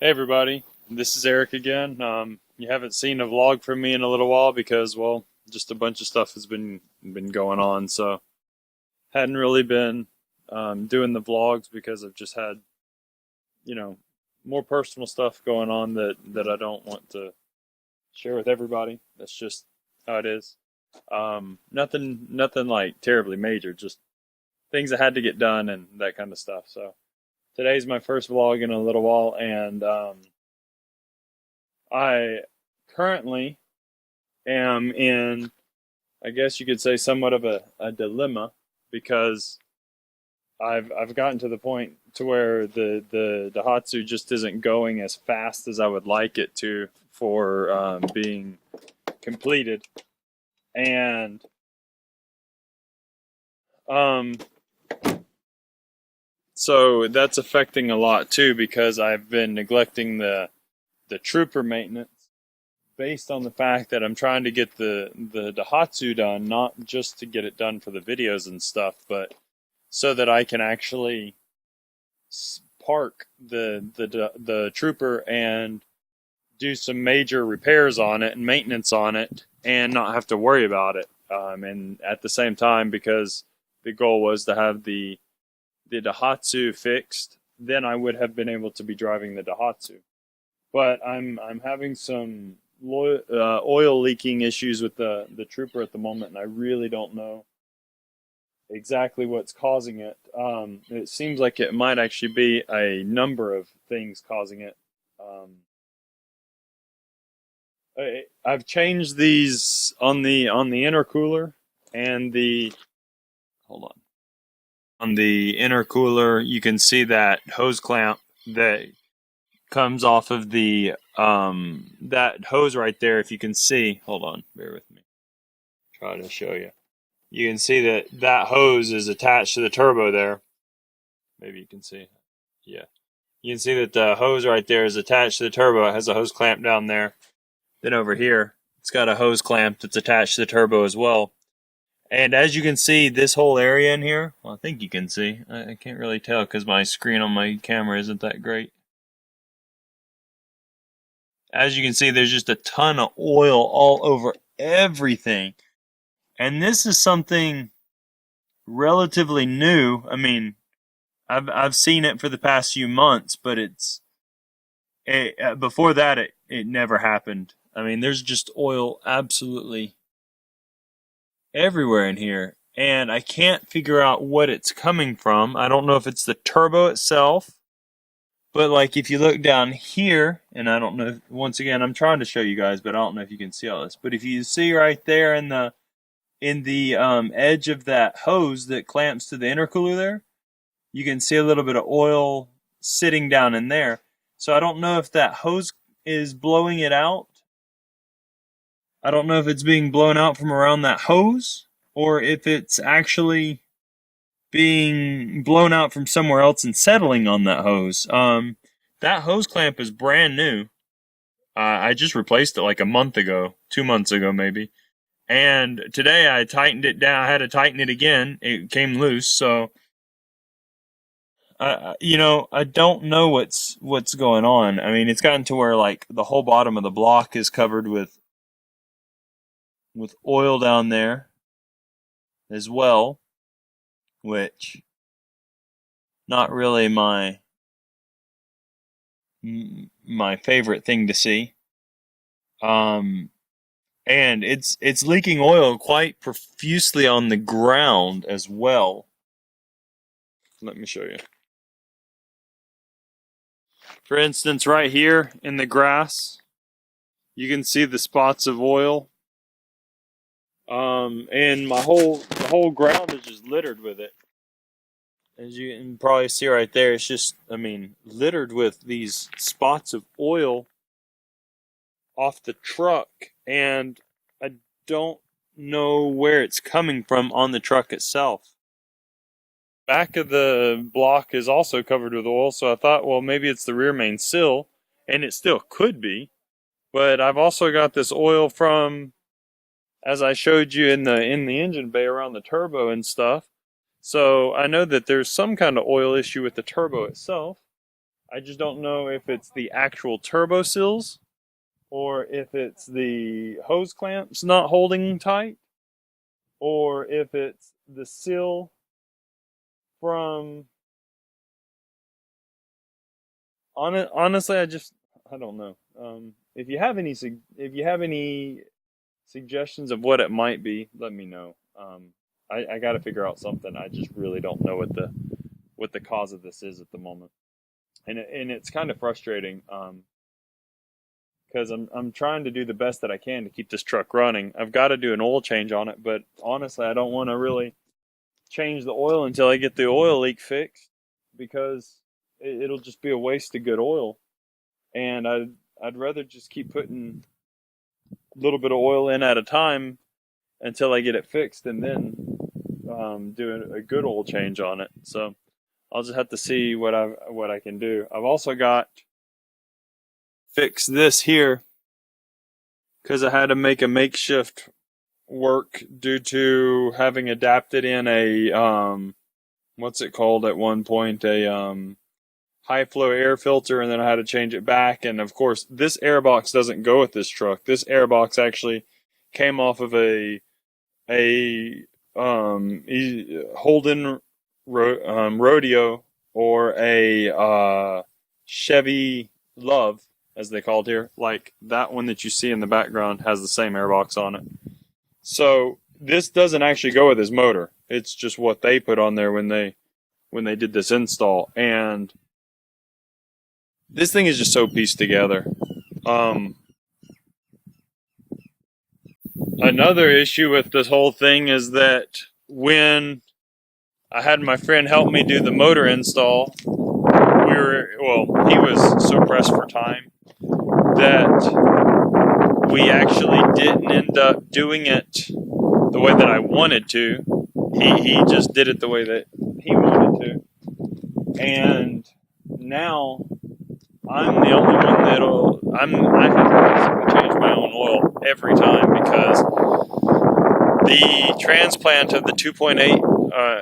Hey everybody, this is Eric again. You haven't seen a vlog from me in a little while because, well, just a bunch of stuff has been going on. So hadn't really been doing the vlogs because I've just had, you know, more personal stuff going on that I don't want to share with everybody. That's just how it is. Nothing like terribly major, just things that had to get done and that kind of stuff. So today's my first vlog in a little while, and I currently am in, I guess you could say, somewhat of a dilemma because I've gotten to the point to where the Daihatsu just isn't going as fast as I would like it to for being completed, and um, so that's affecting a lot too because I've been neglecting the trooper maintenance based on the fact that I'm trying to get the Daihatsu done, not just to get it done for the videos and stuff, but so that I can actually park the trooper and do some major repairs on it and maintenance on it and not have to worry about it. And at the same time, because the goal was to have the Daihatsu fixed, then I would have been able to be driving the Daihatsu. But I'm having some oil leaking issues with the trooper at the moment, and I really don't know exactly what's causing it. It seems like it might actually be a number of things causing it. I've changed these on the intercooler and the hold on the intercooler. You can see that hose clamp that comes off of the that hose right there. If you can see, hold on, bear with me. Try to show you. You can see that hose is attached to the turbo there. Maybe you can see. Yeah, you can see that the hose right there is attached to the turbo. It has a hose clamp down there. Then over here, it's got a hose clamp that's attached to the turbo as well. And as you can see, this whole area in here, well, I think you can see. I can't really tell because my screen on my camera isn't that great. As you can see, there's just a ton of oil all over everything. And this is something relatively new. I mean, I've seen it for the past few months, but before that it never happened. I mean, there's just oil absolutely everywhere in here, and I can't figure out what it's coming from. I don't know if it's the turbo itself, but like if you look down here, and I don't know if, once again, I'm trying to show you guys, but I don't know if you can see all this. But if you see right there in the edge of that hose that clamps to the intercooler there, you can see a little bit of oil sitting down in there. So I don't know if that hose is blowing it out. I don't know if it's being blown out from around that hose or if it's actually being blown out from somewhere else and settling on that hose. That hose clamp is brand new. I just replaced it like a month ago, 2 months ago maybe. And today I tightened it down. I had to tighten it again. It came loose. So, I don't know what's going on. I mean, it's gotten to where like the whole bottom of the block is covered with oil down there as well, which not really my favorite thing to see. And it's leaking oil quite profusely on the ground as well. Let me show you. For instance, right here in the grass, you can see the spots of oil. And the whole ground is just littered with it. As you can probably see right there, it's just, I mean, littered with these spots of oil off the truck, and I don't know where it's coming from on the truck itself. Back of the block is also covered with oil, so I thought, well, maybe it's the rear main seal, and it still could be. But I've also got this oil from, as I showed you in the engine bay around the turbo and stuff. So I know that there's some kind of oil issue with the turbo itself. I just don't know if it's the actual turbo seals or if it's the hose clamps not holding tight or if it's the seal from honestly I don't know. If you have any suggestions of what it might be, let me know. I got to figure out something. I just really don't know what the cause of this is at the moment, and it's kind of frustrating. Because I'm trying to do the best that I can to keep this truck running. I've got to do an oil change on it, but honestly, I don't want to really change the oil until I get the oil leak fixed because it'll just be a waste of good oil. And I'd rather just keep putting a little bit of oil in at a time until I get it fixed, and then do a good oil change on it. So I'll just have to see what I can do. I've also got fix this here because I had to make a makeshift work due to having adapted in a what's it called at one point, a high flow air filter, and then I had to change it back. And of course this air box doesn't go with this truck. This air box actually came off of a Holden rodeo, or a Chevy Love, as they called here. Like that one that you see in the background has the same airbox on it. So this doesn't actually go with his motor. It's just what they put on there when they did this install. And this thing is just so pieced together. Another issue with this whole thing is that when I had my friend help me do the motor install, he was so pressed for time that we actually didn't end up doing it the way that I wanted to. He just did it the way that he wanted to. And now I'm the only one I have to basically change my own oil every time because the transplant of the 2.8,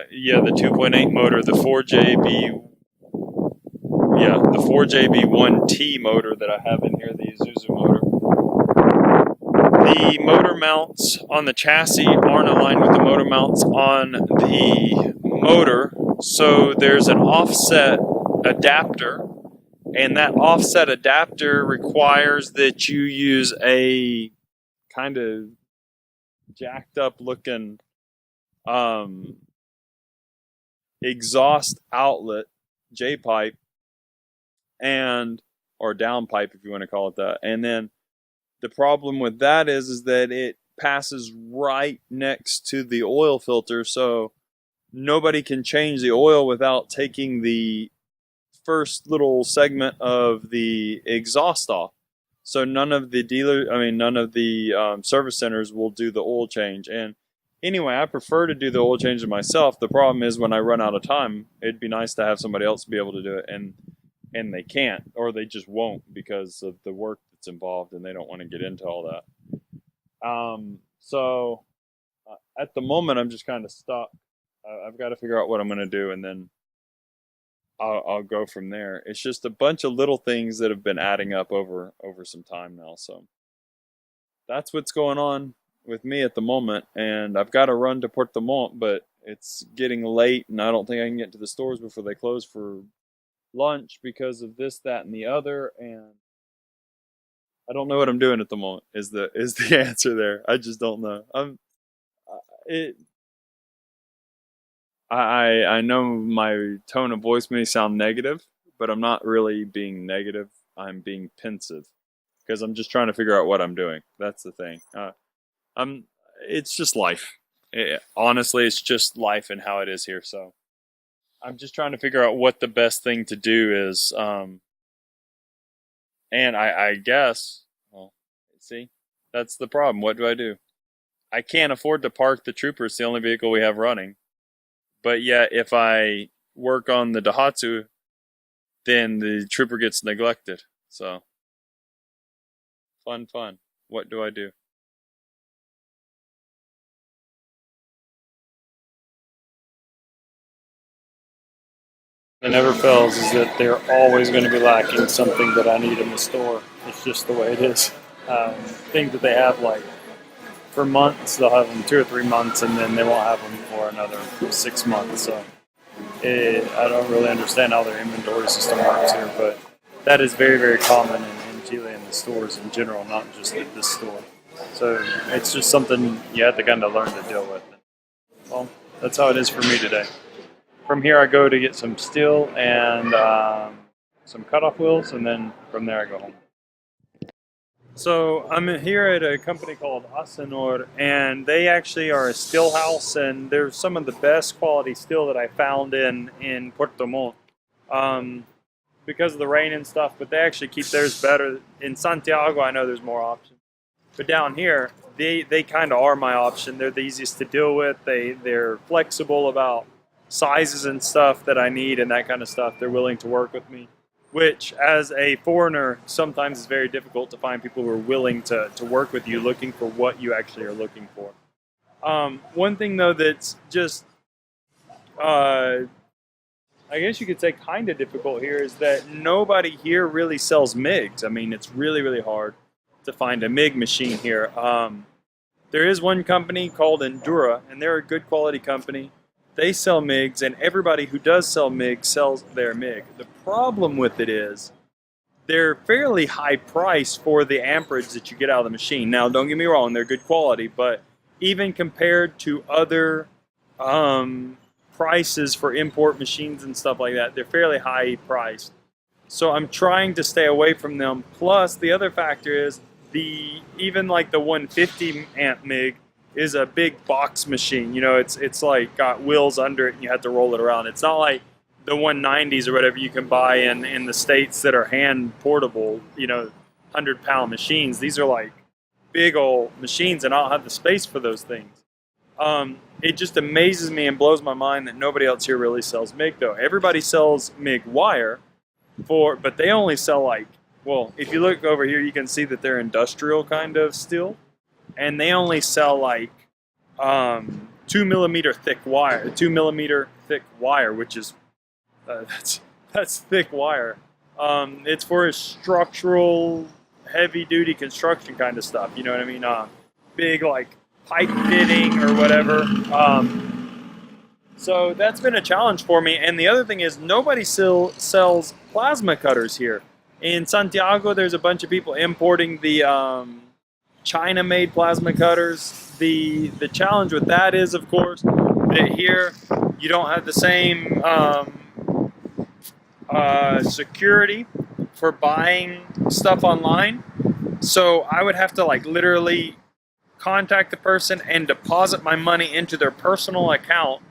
the 2.8 motor, the 4JB1T motor that I have in here, the Isuzu motor. The motor mounts on the chassis aren't aligned with the motor mounts on the motor, so there's an offset adapter. And that offset adapter requires that you use a kind of jacked up looking exhaust outlet, J pipe, or down pipe if you want to call it that. And then the problem with that is that it passes right next to the oil filter, so nobody can change the oil without taking the first little segment of the exhaust off. So none of the service centers will do the oil change. And anyway, I prefer to do the oil change myself. The problem is when I run out of time, it'd be nice to have somebody else be able to do it, and they can't, or they just won't because of the work that's involved, and they don't want to get into all that. So at the moment, I'm just kind of stuck. I've got to figure out what I'm going to do, and then I'll go from there. It's just a bunch of little things that have been adding up over some time now. So that's what's going on with me at the moment. And I've got to run to Port de Mont, but it's getting late, and I don't think I can get to the stores before they close for lunch because of this, that, and the other. And I don't know what I'm doing at the moment. Is the answer there? I just don't know. I know my tone of voice may sound negative, but I'm not really being negative. I'm being pensive because I'm just trying to figure out what I'm doing. That's the thing. It's just life. Honestly, it's just life and how it is here. So I'm just trying to figure out what the best thing to do is. And I guess, well, see, that's the problem. What do I do? I can't afford to park the Trooper. It's the only vehicle we have running. But yet, if I work on the Daihatsu, then the Trooper gets neglected. So, fun. What do I do? that never fails is that they're always going to be lacking something that I need in the store. It's just the way it is. Things that they have like for months, they'll have them 2 or 3 months, and then they won't have them for another 6 months. So I don't really understand how their inventory system works here, but that is very, very common in Chile in the stores in general, not just at this store. So it's just something you have to kind of learn to deal with. Well, that's how it is for me today. From here, I go to get some steel and some cutoff wheels, and then from there I go home. So I'm here at a company called Asenor, and they actually are a steel house, and they're some of the best quality steel that I found in Puerto Montt. Because of the rain and stuff, but they actually keep theirs better. In Santiago, I know there's more options. But down here, they kind of are my option. They're the easiest to deal with. They're flexible about sizes and stuff that I need and that kind of stuff. They're willing to work with me, which as a foreigner, sometimes is very difficult to find people who are willing to work with you, looking for what you actually are looking for. One thing though that's just, I guess you could say kind of difficult here is that nobody here really sells MIGs. I mean, it's really, really hard to find a MIG machine here. There is one company called Endura, and they're a good quality company. They sell MIGs, and everybody who does sell MIG sells their MIG. The problem with it is they're fairly high price for the amperage that you get out of the machine. Now, don't get me wrong, they're good quality, but even compared to other prices for import machines and stuff like that, they're fairly high priced. So I'm trying to stay away from them. Plus, the other factor is even like the 150 amp MIG is a big box machine. You know, it's like got wheels under it and you have to roll it around. It's not like the 190s or whatever you can buy in the States that are hand portable, 100-pound machines. These are like big old machines, and I don't have the space for those things. It just amazes me and blows my mind that nobody else here really sells MIG though. Everybody sells MIG wire but they only sell if you look over here, you can see that they're industrial kind of steel, and they only sell 2 millimeter thick wire, which is, that's thick wire. It's for a structural, heavy duty construction kind of stuff. You know what I mean? Big pipe fitting or whatever. So that's been a challenge for me. And the other thing is nobody still sells plasma cutters here. In Santiago, there's a bunch of people importing the China-made plasma cutters. The challenge with that is, of course, that here you don't have the same security for buying stuff online. So I would have to literally contact the person and deposit my money into their personal account,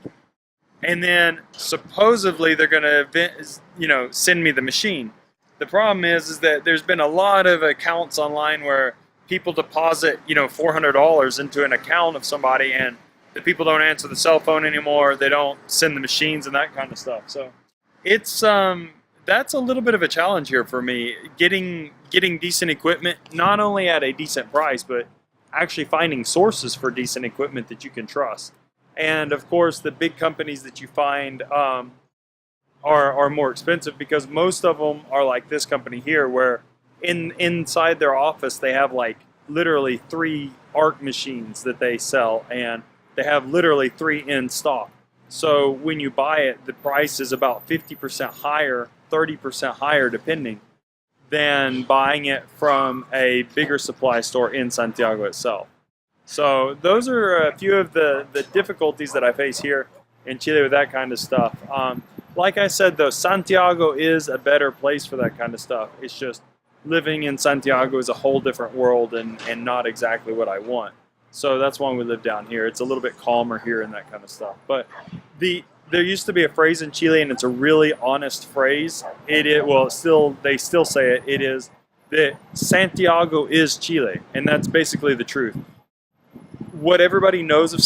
and then supposedly they're going to send me the machine. The problem is that there's been a lot of accounts online where people deposit $400 into an account of somebody, and the people don't answer the cell phone anymore. They don't send the machines and that kind of stuff. So it's that's a little bit of a challenge here for me, getting decent equipment, not only at a decent price, but actually finding sources for decent equipment that you can trust. And of course, the big companies that you find are more expensive, because most of them are like this company here, where inside their office they have literally 3 arc machines that they sell, and they have literally 3 in stock. So when you buy it, the price is about 50% higher, 30% higher depending, than buying it from a bigger supply store in Santiago itself. So those are a few of the difficulties that I face here in Chile with that kind of stuff. Like I said though, Santiago is a better place for that kind of stuff. It's just living in Santiago is a whole different world and not exactly what I want. So that's why we live down here. It's a little bit calmer here and that kind of stuff. But there used to be a phrase in Chile, and it's a really honest phrase. They still say it. It is that Santiago is Chile, and that's basically the truth. What everybody knows of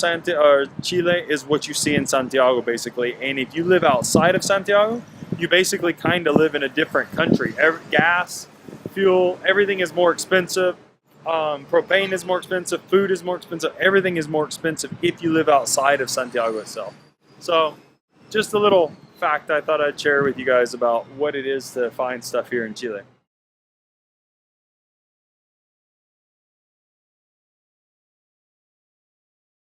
Chile is what you see in Santiago, basically. And if you live outside of Santiago, you basically kind of live in a different country. Gas, fuel, everything is more expensive. Propane is more expensive. Food is more expensive. Everything is more expensive if you live outside of Santiago itself. So just a little fact I thought I'd share with you guys about what it is to find stuff here in Chile.